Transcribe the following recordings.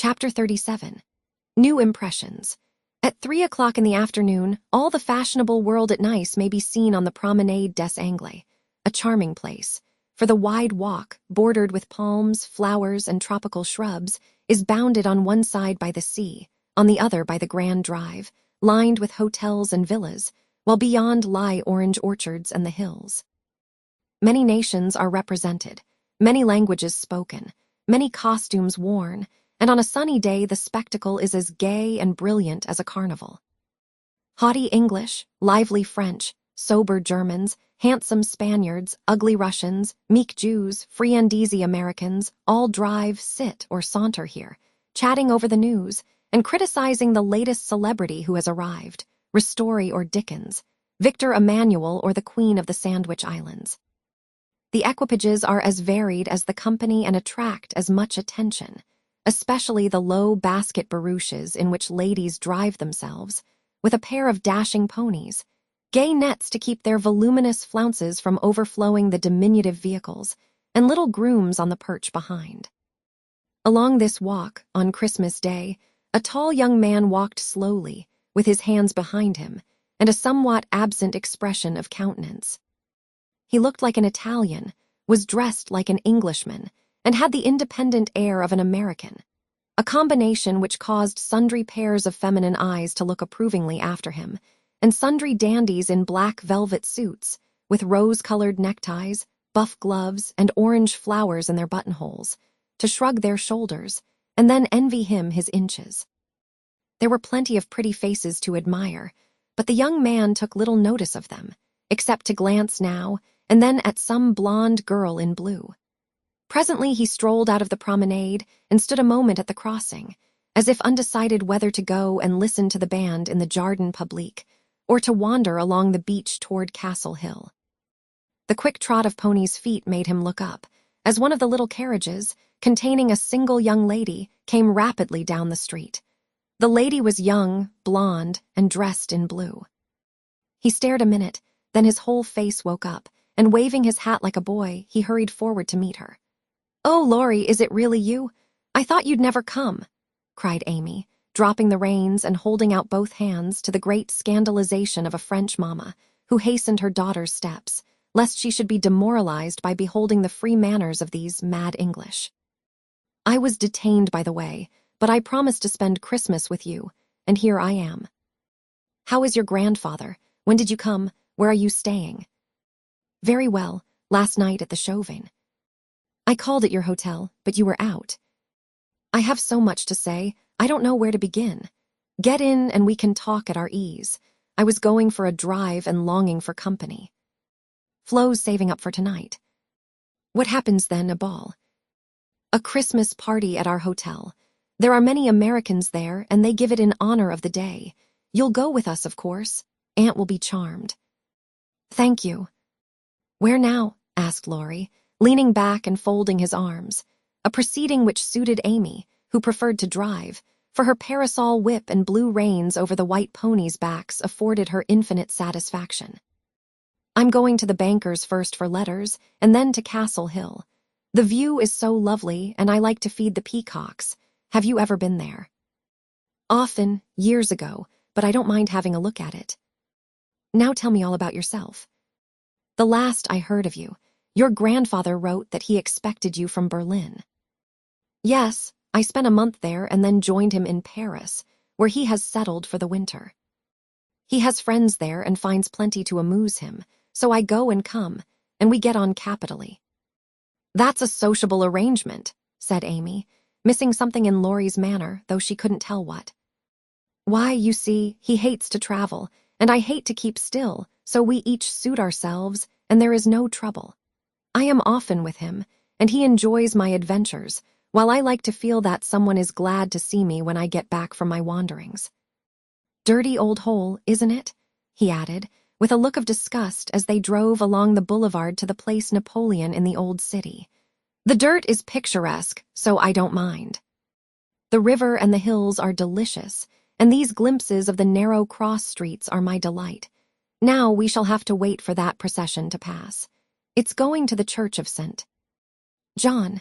Chapter 37. New Impressions. At 3 o'clock in the afternoon, all the fashionable world at Nice may be seen on the Promenade des Anglais, a charming place, for the wide walk, bordered with palms, flowers, and tropical shrubs, is bounded on one side by the sea, on the other by the Grand Drive, lined with hotels and villas, while beyond lie orange orchards and the hills. Many nations are represented, many languages spoken, many costumes worn, and on a sunny day the spectacle is as gay and brilliant as a carnival. Haughty English, lively French, sober Germans, handsome Spaniards, ugly Russians, meek Jews, friandise Americans all drive, sit, or saunter here, chatting over the news and criticizing the latest celebrity who has arrived, Ristori or Dickens, Victor Emmanuel or the Queen of the Sandwich Islands. The equipages are as varied as the company and attract as much attention, especially the low basket barouches in which ladies drive themselves, with a pair of dashing ponies, gay nets to keep their voluminous flounces from overflowing the diminutive vehicles, and little grooms on the perch behind. Along this walk, on Christmas Day, a tall young man walked slowly, with his hands behind him, and a somewhat absent expression of countenance. He looked like an Italian, was dressed like an Englishman, and had the independent air of an American, a combination which caused sundry pairs of feminine eyes to look approvingly after him, and sundry dandies in black velvet suits, with rose-colored neckties, buff gloves, and orange flowers in their buttonholes, to shrug their shoulders, and then envy him his inches. There were plenty of pretty faces to admire, but the young man took little notice of them, except to glance now and then at some blonde girl in blue. Presently he strolled out of the promenade and stood a moment at the crossing, as if undecided whether to go and listen to the band in the Jardin Public, or to wander along the beach toward Castle Hill. The quick trot of ponies' feet made him look up, as one of the little carriages, containing a single young lady, came rapidly down the street. The lady was young, blonde, and dressed in blue. He stared a minute, then his whole face woke up, and waving his hat like a boy, he hurried forward to meet her. "Oh, Laurie, is it really you? I thought you'd never come," cried Amy, dropping the reins and holding out both hands to the great scandalization of a French mamma, who hastened her daughter's steps, lest she should be demoralized by beholding the free manners of these mad English. "I was detained by the way, but I promised to spend Christmas with you, and here I am." "How is your grandfather? When did you come? Where are you staying?" "Very well, last night at the Chauvin. I called at your hotel, but you were out. I have so much to say, I don't know where to begin. Get in and we can talk at our ease. I was going for a drive and longing for company. Flo's saving up for tonight." "What happens then, a ball?" "A Christmas party at our hotel. There are many Americans there, and they give it in honor of the day. You'll go with us, of course. Aunt will be charmed." "Thank you." "Where now?" asked Laurie, leaning back and folding his arms, a proceeding which suited Amy, who preferred to drive, for her parasol whip and blue reins over the white ponies' backs afforded her infinite satisfaction. "I'm going to the banker's first for letters, and then to Castle Hill. The view is so lovely, and I like to feed the peacocks. Have you ever been there?" "Often, years ago, but I don't mind having a look at it." "Now tell me all about yourself." "The last I heard of you, your grandfather wrote that he expected you from Berlin." "Yes, I spent a month there and then joined him in Paris, where he has settled for the winter. He has friends there and finds plenty to amuse him, so I go and come, and we get on capitally." "That's a sociable arrangement," said Amy, missing something in Laurie's manner, though she couldn't tell what. "Why, you see, he hates to travel, and I hate to keep still, so we each suit ourselves, and there is no trouble. I am often with him, and he enjoys my adventures, while I like to feel that someone is glad to see me when I get back from my wanderings. Dirty old hole, isn't it?" he added, with a look of disgust as they drove along the boulevard to the place Napoleon in the old city. "The dirt is picturesque, so I don't mind. The river and the hills are delicious, and these glimpses of the narrow cross streets are my delight. Now we shall have to wait for that procession to pass. It's going to the Church of St. John."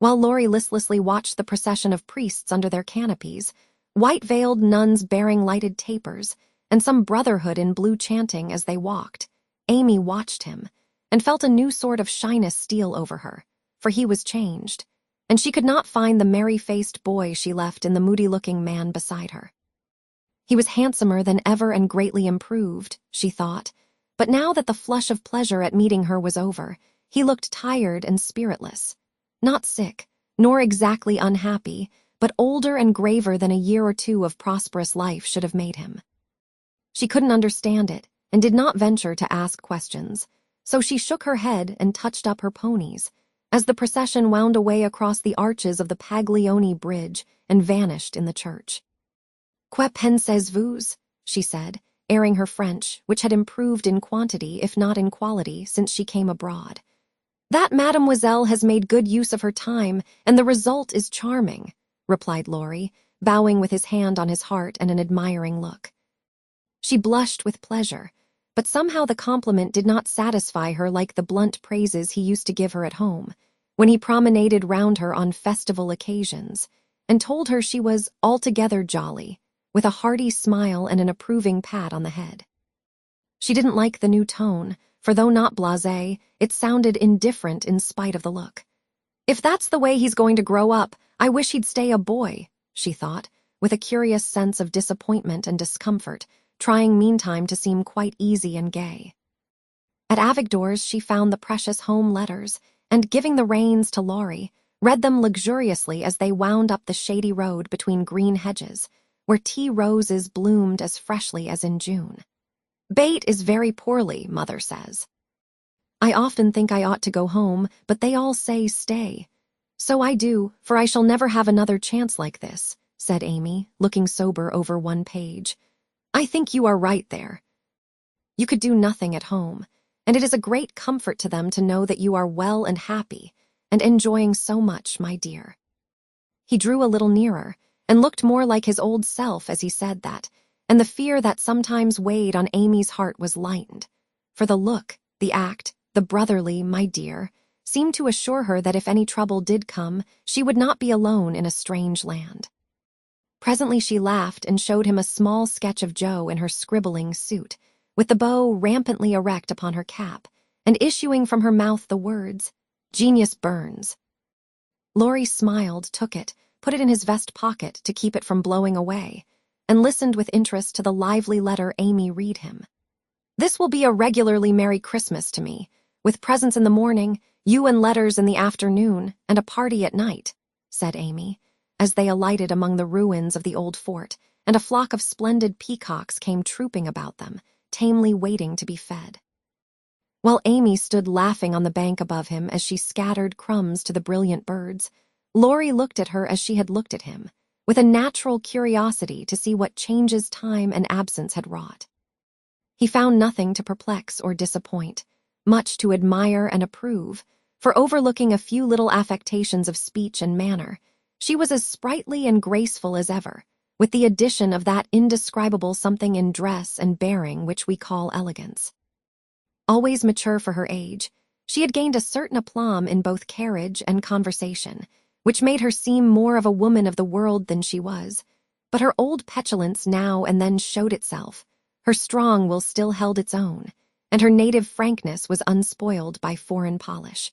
while Laurie listlessly watched the procession of priests under their canopies, white-veiled nuns bearing lighted tapers, and some brotherhood in blue chanting as they walked. Amy watched him, and felt a new sort of shyness steal over her, for he was changed, and she could not find the merry-faced boy she left in the moody-looking man beside her. He was handsomer than ever and greatly improved, she thought, but now that the flush of pleasure at meeting her was over, he looked tired and spiritless. Not sick, nor exactly unhappy, but older and graver than a year or two of prosperous life should have made him. She couldn't understand it, and did not venture to ask questions, so she shook her head and touched up her ponies, as the procession wound away across the arches of the Paglioni Bridge and vanished in the church. "Que pensez-vous?" she said, airing her French, which had improved in quantity if not in quality since she came abroad. "That mademoiselle has made good use of her time, and the result is charming," replied Laurie, bowing with his hand on his heart and an admiring look. She blushed with pleasure, but somehow the compliment did not satisfy her like the blunt praises he used to give her at home, when he promenaded round her on festival occasions, and told her she was altogether jolly, with a hearty smile and an approving pat on the head. She didn't like the new tone, for though not blasé, it sounded indifferent in spite of the look. "If that's the way he's going to grow up, I wish he'd stay a boy," she thought, with a curious sense of disappointment and discomfort, trying meantime to seem quite easy and gay. At Avigdor's she found the precious home letters, and giving the reins to Laurie, read them luxuriously as they wound up the shady road between green hedges, where tea roses bloomed as freshly as in June. "Bate is very poorly, Mother says. I often think I ought to go home, but they all say stay. So I do, for I shall never have another chance like this," said Amy, looking sober over one page. "I think you are right there. You could do nothing at home, and it is a great comfort to them to know that you are well and happy, and enjoying so much, my dear." He drew a little nearer, and looked more like his old self as he said that, and the fear that sometimes weighed on Amy's heart was lightened, for the look, the act, the brotherly "my dear," seemed to assure her that if any trouble did come, she would not be alone in a strange land. Presently she laughed and showed him a small sketch of Jo in her scribbling suit, with the bow rampantly erect upon her cap, and issuing from her mouth the words, "Genius burns." Laurie smiled, took it, put it in his vest pocket to keep it from blowing away, and listened with interest to the lively letter Amy read him. "This will be a regularly Merry Christmas to me, with presents in the morning, you and letters in the afternoon, and a party at night," said Amy, as they alighted among the ruins of the old fort, and a flock of splendid peacocks came trooping about them, tamely waiting to be fed. While Amy stood laughing on the bank above him as she scattered crumbs to the brilliant birds, Laurie looked at her as she had looked at him, with a natural curiosity to see what changes time and absence had wrought. He found nothing to perplex or disappoint, much to admire and approve, for overlooking a few little affectations of speech and manner, she was as sprightly and graceful as ever, with the addition of that indescribable something in dress and bearing which we call elegance. Always mature for her age, she had gained a certain aplomb in both carriage and conversation, which made her seem more of a woman of the world than she was, but her old petulance now and then showed itself, her strong will still held its own, and her native frankness was unspoiled by foreign polish.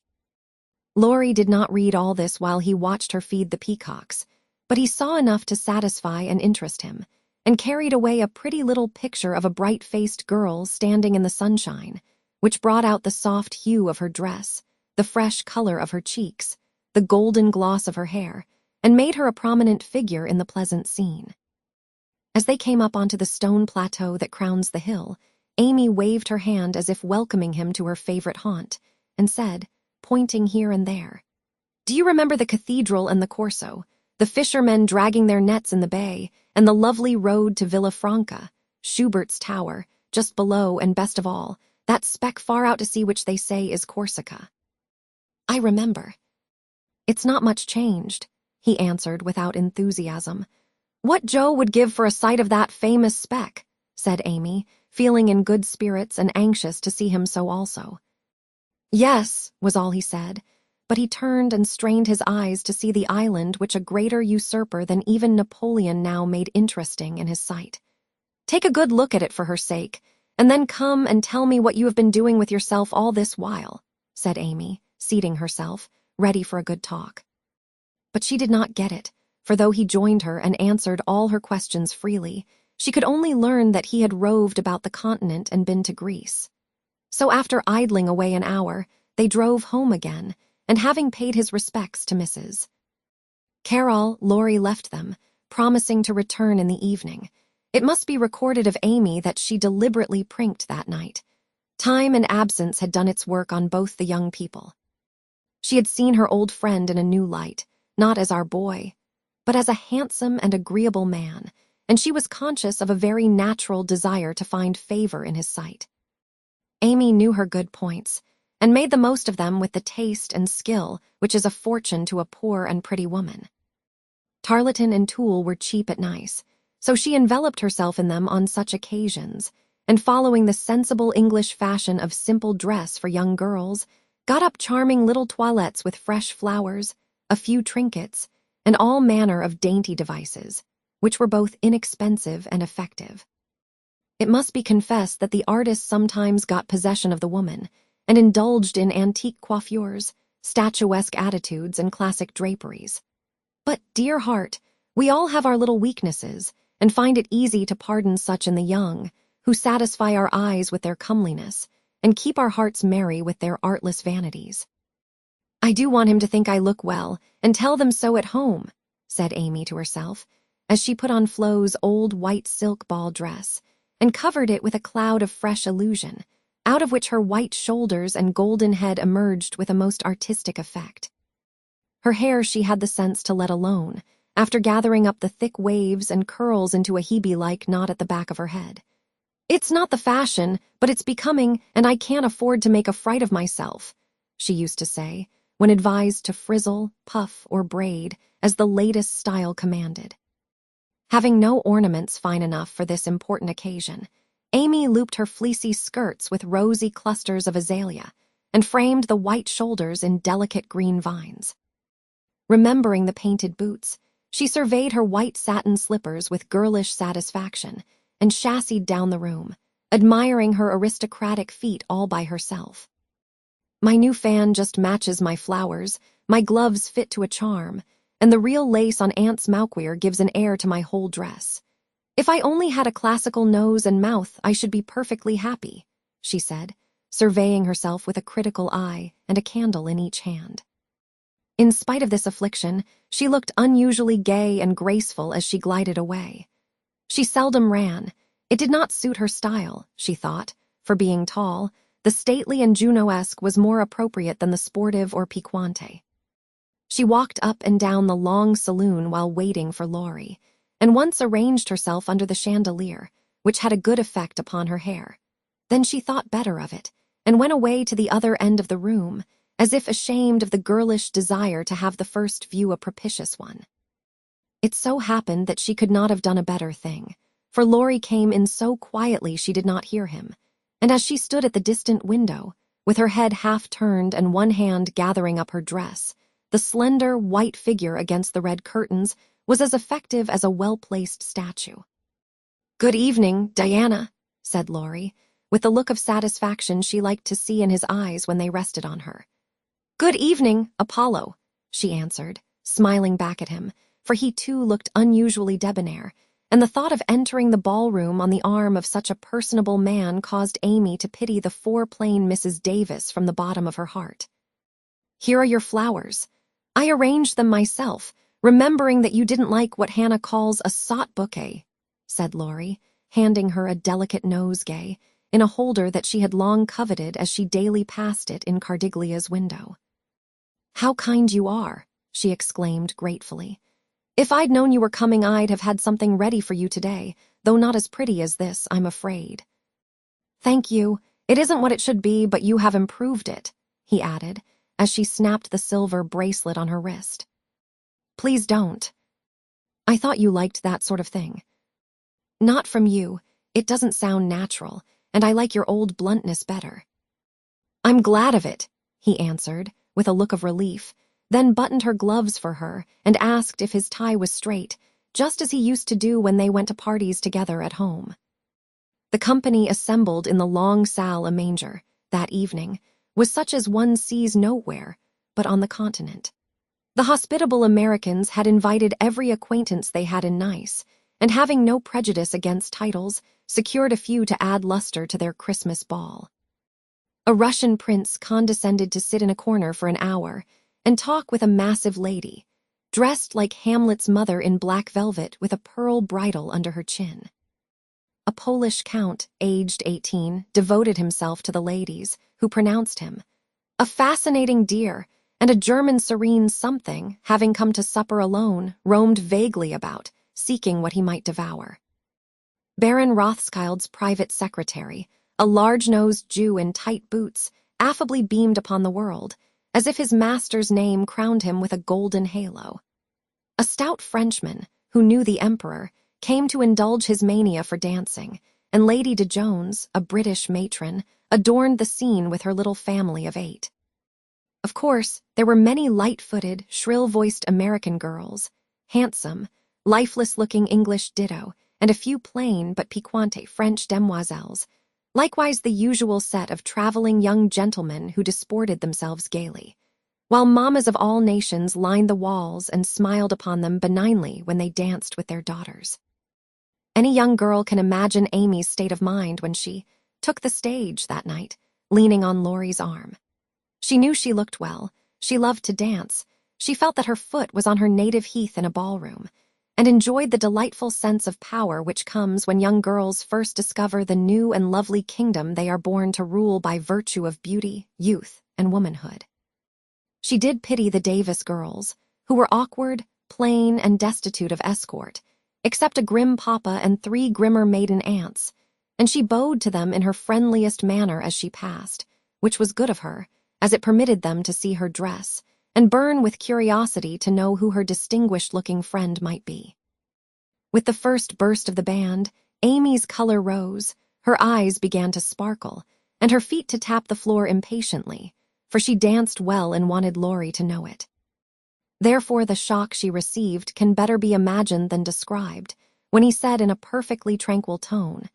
Laurie did not read all this while he watched her feed the peacocks, but he saw enough to satisfy and interest him, and carried away a pretty little picture of a bright-faced girl standing in the sunshine, which brought out the soft hue of her dress, the fresh color of her cheeks, the golden gloss of her hair, and made her a prominent figure in the pleasant scene. As they came up onto the stone plateau that crowns the hill, Amy waved her hand as if welcoming him to her favorite haunt, and said, pointing here and there, "Do you remember the cathedral and the Corso, the fishermen dragging their nets in the bay, and the lovely road to Villafranca, Schubert's tower, just below, and best of all, that speck far out to sea which they say is Corsica?" "I remember." "It's not much changed," he answered without enthusiasm. "What Jo would give for a sight of that famous speck," said Amy, feeling in good spirits and anxious to see him so also. "Yes," was all he said, but he turned and strained his eyes to see the island which a greater usurper than even Napoleon now made interesting in his sight. "Take a good look at it for her sake, and then come and tell me what you have been doing with yourself all this while," said Amy, seating herself, ready for a good talk. But she did not get it, for though he joined her and answered all her questions freely, she could only learn that he had roved about the continent and been to Greece. So after idling away an hour, they drove home again, and having paid his respects to Mrs. Carroll, Laurie left them, promising to return in the evening. It must be recorded of Amy that she deliberately prinked that night. Time and absence had done its work on both the young people. She had seen her old friend in a new light, not as our boy, but as a handsome and agreeable man, and she was conscious of a very natural desire to find favor in his sight. Amy knew her good points, and made the most of them with the taste and skill which is a fortune to a poor and pretty woman. Tarleton and tulle were cheap at Nice, so she enveloped herself in them on such occasions, and following the sensible English fashion of simple dress for young girls, got up charming little toilettes with fresh flowers, a few trinkets, and all manner of dainty devices, which were both inexpensive and effective. It must be confessed that the artist sometimes got possession of the woman, and indulged in antique coiffures, statuesque attitudes, and classic draperies. But, dear heart, we all have our little weaknesses, and find it easy to pardon such in the young, who satisfy our eyes with their comeliness, and keep our hearts merry with their artless vanities. "I do want him to think I look well, and tell them so at home," said Amy to herself, as she put on Flo's old white silk ball dress, and covered it with a cloud of fresh illusion, out of which her white shoulders and golden head emerged with a most artistic effect. Her hair she had the sense to let alone, after gathering up the thick waves and curls into a Hebe-like knot at the back of her head. "It's not the fashion, but it's becoming, and I can't afford to make a fright of myself," she used to say, when advised to frizzle, puff, or braid, as the latest style commanded. Having no ornaments fine enough for this important occasion, Amy looped her fleecy skirts with rosy clusters of azalea, and framed the white shoulders in delicate green vines. Remembering the painted boots, she surveyed her white satin slippers with girlish satisfaction, and chassied down the room, admiring her aristocratic feet all by herself. "My new fan just matches my flowers, my gloves fit to a charm, and the real lace on Aunt's mouquire gives an air to my whole dress. If I only had a classical nose and mouth, I should be perfectly happy," she said, surveying herself with a critical eye and a candle in each hand. In spite of this affliction, she looked unusually gay and graceful as she glided away. She seldom ran. It did not suit her style, she thought. For being tall, the stately and Juno-esque was more appropriate than the sportive or piquante. She walked up and down the long saloon while waiting for Laurie, and once arranged herself under the chandelier, which had a good effect upon her hair. Then she thought better of it, and went away to the other end of the room, as if ashamed of the girlish desire to have the first view a propitious one. It so happened that she could not have done a better thing, for Laurie came in so quietly she did not hear him, and as she stood at the distant window, with her head half turned and one hand gathering up her dress, the slender, white figure against the red curtains was as effective as a well-placed statue. "Good evening, Diana," said Laurie, with the look of satisfaction she liked to see in his eyes when they rested on her. "Good evening, Apollo," she answered, smiling back at him, for he too looked unusually debonair, and the thought of entering the ballroom on the arm of such a personable man caused Amy to pity the foreplain Mrs. Davis from the bottom of her heart. "Here are your flowers. I arranged them myself, remembering that you didn't like what Hannah calls a sot bouquet," said Laurie, handing her a delicate nosegay, in a holder that she had long coveted as she daily passed it in Cardiglia's window. "How kind you are," she exclaimed gratefully. "If I'd known you were coming, I'd have had something ready for you today, though not as pretty as this, I'm afraid." "Thank you. It isn't what it should be, but you have improved it," he added, as she snapped the silver bracelet on her wrist. "Please don't. I thought you liked that sort of thing." "Not from you. It doesn't sound natural, and I like your old bluntness better." "I'm glad of it," he answered, with a look of relief, then buttoned her gloves for her and asked if his tie was straight, just as he used to do when they went to parties together at home. The company assembled in the long salle a manger that evening was such as one sees nowhere but on the continent. The hospitable Americans had invited every acquaintance they had in Nice, and having no prejudice against titles, secured a few to add luster to their Christmas ball. A Russian prince condescended to sit in a corner for an hour and talk with a massive lady, dressed like Hamlet's mother in black velvet with a pearl bridle under her chin. A Polish count, aged 18, devoted himself to the ladies, who pronounced him a fascinating dear, and a German serene something, having come to supper alone, roamed vaguely about, seeking what he might devour. Baron Rothschild's private secretary, a large-nosed Jew in tight boots, affably beamed upon the world, as if his master's name crowned him with a golden halo. A stout Frenchman, who knew the emperor, came to indulge his mania for dancing, and Lady de Jones, a British matron, adorned the scene with her little family of 8. Of course, there were many light-footed, shrill-voiced American girls, handsome, lifeless-looking English ditto, and a few plain but piquante French demoiselles, likewise the usual set of traveling young gentlemen who disported themselves gaily, while mammas of all nations lined the walls and smiled upon them benignly when they danced with their daughters. Any young girl can imagine Amy's state of mind when she took the stage that night, leaning on Laurie's arm. She knew she looked well, she loved to dance, she felt that her foot was on her native heath in a ballroom, and enjoyed the delightful sense of power which comes when young girls first discover the new and lovely kingdom they are born to rule by virtue of beauty, youth, and womanhood. She did pity the Davis girls, who were awkward, plain, and destitute of escort, except a grim papa and 3 grimmer maiden aunts, and she bowed to them in her friendliest manner as she passed, which was good of her, as it permitted them to see her dress, and burn with curiosity to know who her distinguished-looking friend might be. With the first burst of the band, Amy's color rose, her eyes began to sparkle, and her feet to tap the floor impatiently, for she danced well and wanted Laurie to know it. Therefore the shock she received can better be imagined than described, when he said in a perfectly tranquil tone,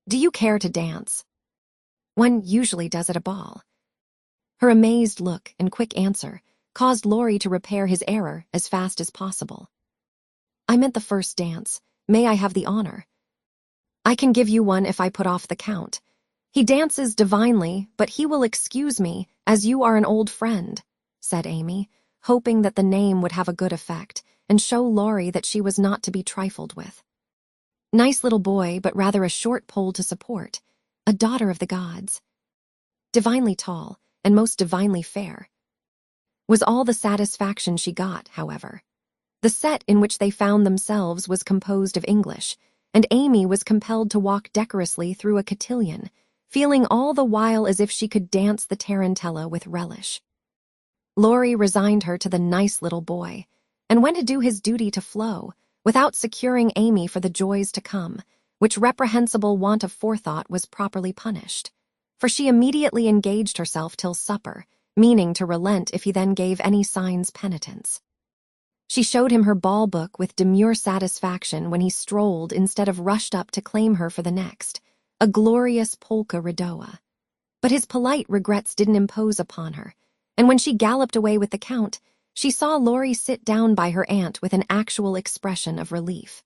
"Do you care to dance?" "One usually does at a ball." Her amazed look and quick answer caused Laurie to repair his error as fast as possible. "I meant the first dance. May I have the honor?" "I can give you one if I put off the count. He dances divinely, but he will excuse me, as you are an old friend," said Amy, hoping that the name would have a good effect and show Laurie that she was not to be trifled with. Nice little boy, but rather a short pole to support, a daughter of the gods. Divinely tall, and most divinely fair, was all the satisfaction she got, however. The set in which they found themselves was composed of English, and Amy was compelled to walk decorously through a cotillion, feeling all the while as if she could dance the tarantella with relish. Laurie resigned her to the nice little boy, and went to do his duty to Flo, without securing Amy for the joys to come, which reprehensible want of forethought was properly punished, for she immediately engaged herself till supper, meaning to relent if he then gave any signs penitence. She showed him her ball book with demure satisfaction when he strolled instead of rushed up to claim her for the next, a glorious polka redowa. But his polite regrets didn't impose upon her, and when she galloped away with the Count, she saw Laurie sit down by her aunt with an actual expression of relief.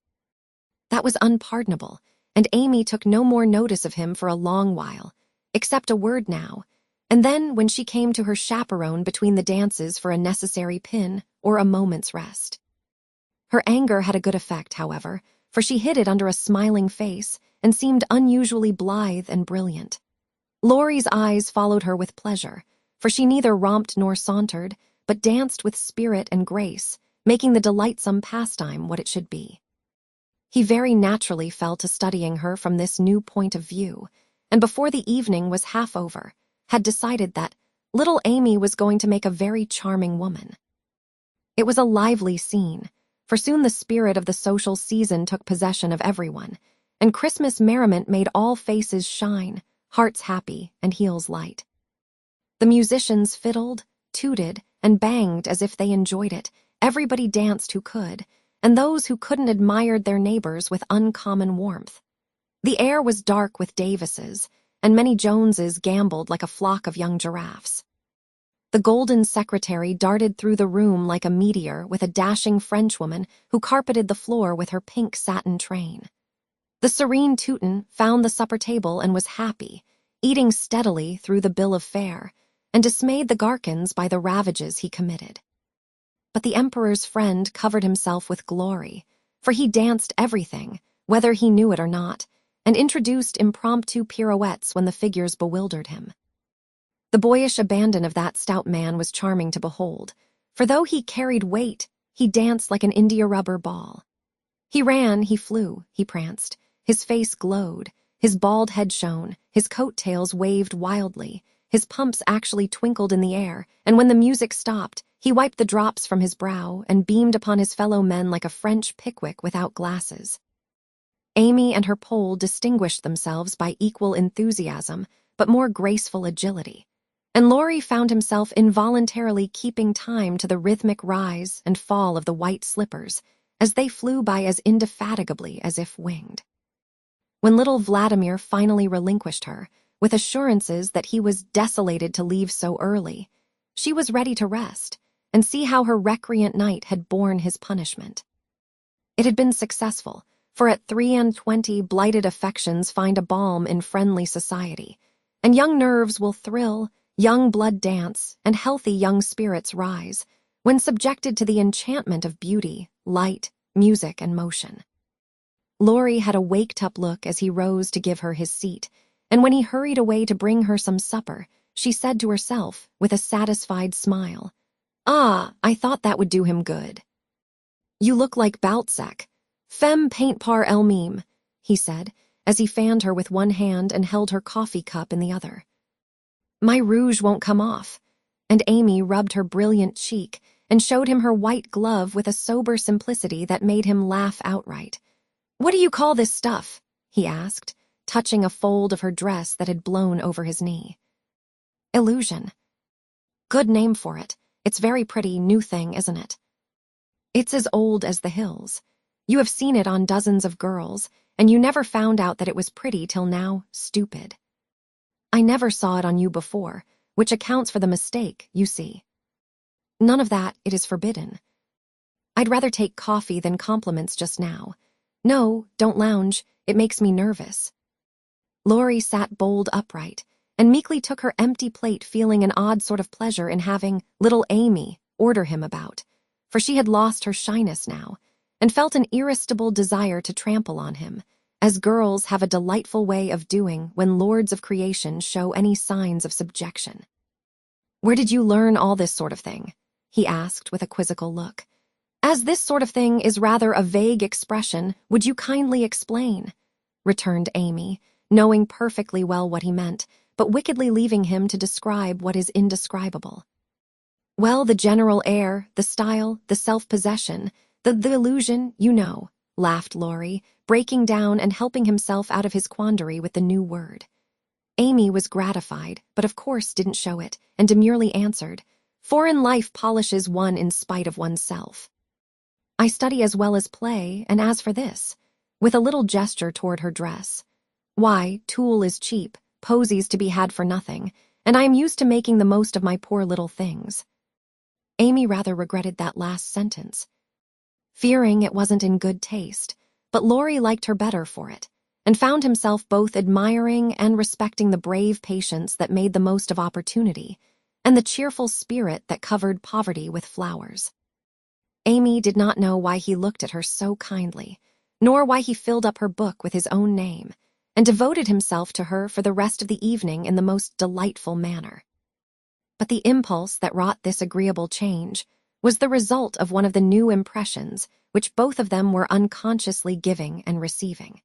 That was unpardonable, and Amy took no more notice of him for a long while, except a word now, and then when she came to her chaperone between the dances for a necessary pin or a moment's rest. Her anger had a good effect, however, for she hid it under a smiling face and seemed unusually blithe and brilliant. Laurie's eyes followed her with pleasure, for she neither romped nor sauntered, but danced with spirit and grace, making the delightsome pastime what it should be. He very naturally fell to studying her from this new point of view, and before the evening was half over, had decided that little Amy was going to make a very charming woman. It was a lively scene, for soon the spirit of the social season took possession of everyone, and Christmas merriment made all faces shine, hearts happy, and heels light. The musicians fiddled, tooted, and banged as if they enjoyed it. Everybody danced who could, and those who couldn't admired their neighbors with uncommon warmth. The air was dark with Davises, and many Joneses gamboled like a flock of young giraffes. The golden secretary darted through the room like a meteor with a dashing Frenchwoman who carpeted the floor with her pink satin train. The serene Teuton found the supper table and was happy, eating steadily through the bill of fare, and dismayed the Garkins by the ravages he committed. But the emperor's friend covered himself with glory, for he danced everything, whether he knew it or not, and introduced impromptu pirouettes when the figures bewildered him. The boyish abandon of that stout man was charming to behold, for though he carried weight, he danced like an india-rubber ball. He ran, he flew, he pranced, his face glowed, his bald head shone, his coat-tails waved wildly, his pumps actually twinkled in the air, and when the music stopped, he wiped the drops from his brow and beamed upon his fellow men like a French Pickwick without glasses. Amy and her pole distinguished themselves by equal enthusiasm, but more graceful agility, and Laurie found himself involuntarily keeping time to the rhythmic rise and fall of the white slippers as they flew by as indefatigably as if winged. When little Vladimir finally relinquished her, with assurances that he was desolated to leave so early, she was ready to rest and see how her recreant knight had borne his punishment. It had been successful, for at 23 blighted affections find a balm in friendly society, and young nerves will thrill, young blood dance, and healthy young spirits rise when subjected to the enchantment of beauty, light, music, and motion. Laurie had a waked-up look as he rose to give her his seat, and when he hurried away to bring her some supper, she said to herself, with a satisfied smile, "Ah, I thought that would do him good." "You look like Balzac. Femme paint par elle-même," he said, as he fanned her with one hand and held her coffee cup in the other. "My rouge won't come off," and Amy rubbed her brilliant cheek and showed him her white glove with a sober simplicity that made him laugh outright. "What do you call this stuff?" he asked, touching a fold of her dress that had blown over his knee. "Illusion." "Good name for it. It's very pretty, new thing, isn't it?" "It's as old as the hills. You have seen it on dozens of girls, and you never found out that it was pretty till now, stupid. I never saw it on you before, which accounts for the mistake, you see." "None of that, it is forbidden." "I'd rather take coffee than compliments just now." "No, don't lounge, it makes me nervous." Laurie sat bolt upright, and meekly took her empty plate, feeling an odd sort of pleasure in having little Amy order him about, for she had lost her shyness now, and felt an irresistible desire to trample on him, as girls have a delightful way of doing when lords of creation show any signs of subjection. "Where did you learn all this sort of thing?" he asked with a quizzical look. "As this sort of thing is rather a vague expression, would you kindly explain?" returned Amy, knowing perfectly well what he meant, but wickedly leaving him to describe what is indescribable. "Well, the general air, the style, the self-possession, the illusion, you know," laughed Laurie, breaking down and helping himself out of his quandary with the new word. Amy was gratified, but of course didn't show it, and demurely answered, "Foreign life polishes one in spite of oneself. I study as well as play, and as for this," with a little gesture toward her dress, "why, tulle is cheap, posies to be had for nothing, and I am used to making the most of my poor little things." Amy rather regretted that last sentence, fearing it wasn't in good taste, but Laurie liked her better for it, and found himself both admiring and respecting the brave patience that made the most of opportunity, and the cheerful spirit that covered poverty with flowers. Amy did not know why he looked at her so kindly, nor why he filled up her book with his own name, and devoted himself to her for the rest of the evening in the most delightful manner. But the impulse that wrought this agreeable change was the result of one of the new impressions which both of them were unconsciously giving and receiving.